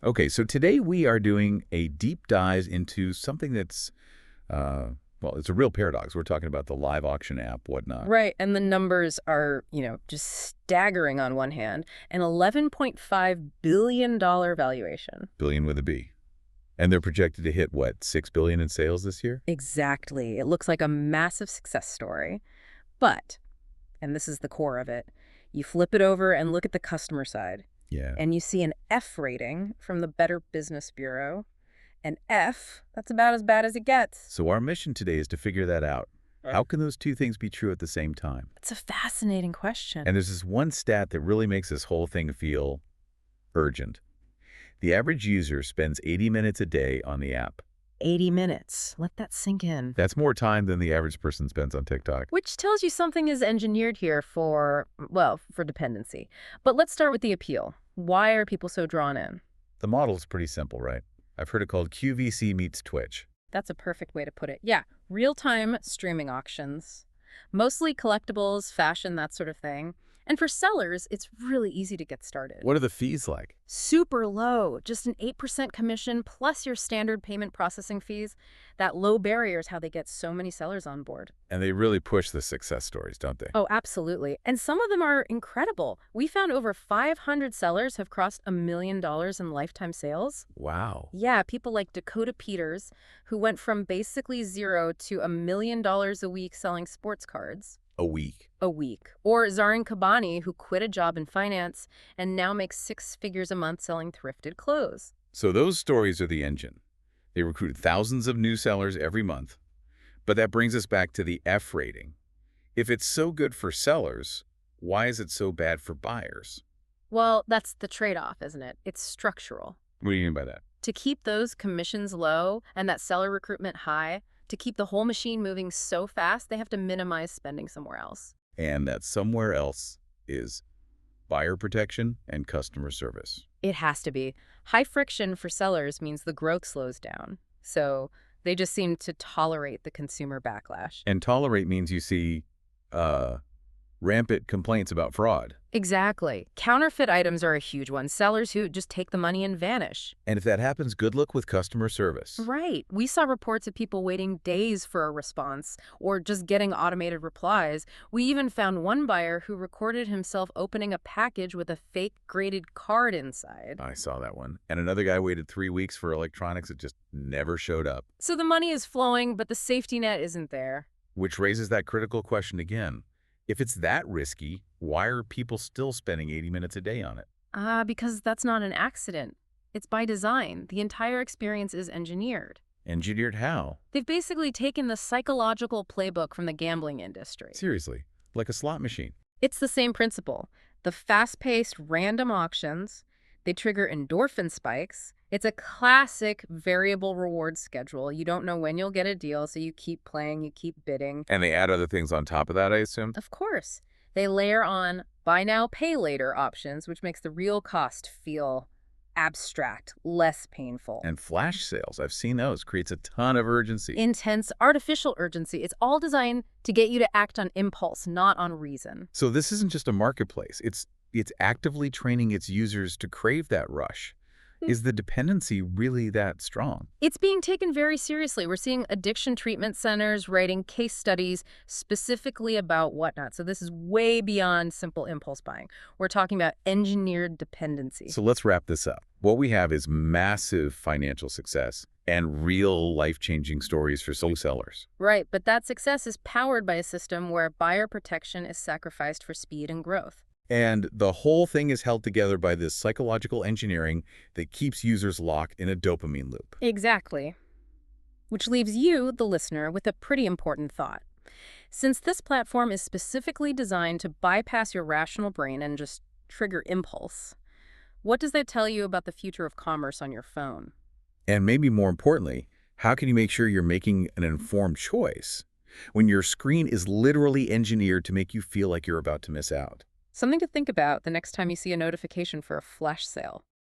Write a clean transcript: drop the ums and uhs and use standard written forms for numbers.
Okay, so today we are doing a deep dive into something that's, well, it's a real paradox. We're talking about the live auction app, whatnot. Right, and the numbers are, just staggering on one hand, an $11.5 billion valuation. Billion with a B. And they're projected to hit, what, 6 billion in sales this year? Exactly. It looks like a massive success story. But, and this is the core of it, you flip it over and look at the customer side, Yeah. and you see an F rating from the Better Business Bureau. An F, that's about as bad as it gets. So our mission today is to figure that out. How can those two things be true at the same time? It's a fascinating question. And there's this one stat that really makes this whole thing feel urgent. The average user spends 80 minutes a day on the app. 80 minutes. Let that sink in. That's more time than the average person spends on TikTok. Which tells you something is engineered here for dependency. But let's start with the appeal. Why are people so drawn in? The model is pretty simple, right? I've heard it called QVC meets Twitch. That's a perfect way to put it. Yeah, real-time streaming auctions, mostly collectibles, fashion, that sort of thing. And for sellers, it's really easy to get started. What are the fees like? Super low, just an 8% commission plus your standard payment processing fees. That low barrier is how they get so many sellers on board. And they really push the success stories, don't they? Oh, absolutely. And some of them are incredible. We found over 500 sellers have crossed $1 million in lifetime sales. Wow. Yeah, people like Dakota Peters, who went from basically zero to $1 million a week selling sports cards. A week. A week. Or Zarin Kabani, who quit a job in finance and now makes 6 figures a month selling thrifted clothes. So those stories are the engine. They recruit thousands of new sellers every month. But that brings us back to the F rating. If it's so good for sellers, why is it so bad for buyers? Well, that's the trade-off, isn't it? It's structural. What do you mean by that? To keep those commissions low and that seller recruitment high, to keep the whole machine moving so fast, they have to minimize spending somewhere else. And that somewhere else is buyer protection and customer service. It has to be. High friction for sellers means the growth slows down. So they just seem to tolerate the consumer backlash. And tolerate means you see rampant complaints about fraud. Exactly. Counterfeit items are a huge one. Sellers who just take the money and vanish. And if that happens, good luck with customer service. Right. We saw reports of people waiting days for a response or just getting automated replies. We even found one buyer who recorded himself opening a package with a fake graded card inside. I saw that one. And another guy waited 3 weeks for electronics that just never showed up. So the money is flowing, but the safety net isn't there. Which raises that critical question again. If it's that risky, why are people still spending 80 minutes a day on it? Because that's not an accident. It's by design. The entire experience is engineered. Engineered how? They've basically taken the psychological playbook from the gambling industry. Seriously, like a slot machine. It's the same principle. The fast-paced random auctions, they trigger endorphin spikes. It's a classic variable reward schedule. You don't know when you'll get a deal, so you keep playing, you keep bidding. And they add other things on top of that, I assume? Of course. They layer on buy now, pay later options, which makes the real cost feel abstract, less painful. And flash sales, I've seen those, creates a ton of urgency. Intense, artificial urgency. It's all designed to get you to act on impulse, not on reason. So this isn't just a marketplace. It's actively training its users to crave that rush. Is the dependency really that strong? It's being taken very seriously. We're seeing addiction treatment centers writing case studies specifically about whatnot. So this is way beyond simple impulse buying. We're talking about engineered dependency. So let's wrap this up. What we have is massive financial success and real life-changing stories for slow sellers. Right, but that success is powered by a system where buyer protection is sacrificed for speed and growth. And the whole thing is held together by this psychological engineering that keeps users locked in a dopamine loop. Exactly. Which leaves you, the listener, with a pretty important thought. Since this platform is specifically designed to bypass your rational brain and just trigger impulse, what does that tell you about the future of commerce on your phone? And maybe more importantly, how can you make sure you're making an informed choice when your screen is literally engineered to make you feel like you're about to miss out? Something to think about the next time you see a notification for a flash sale.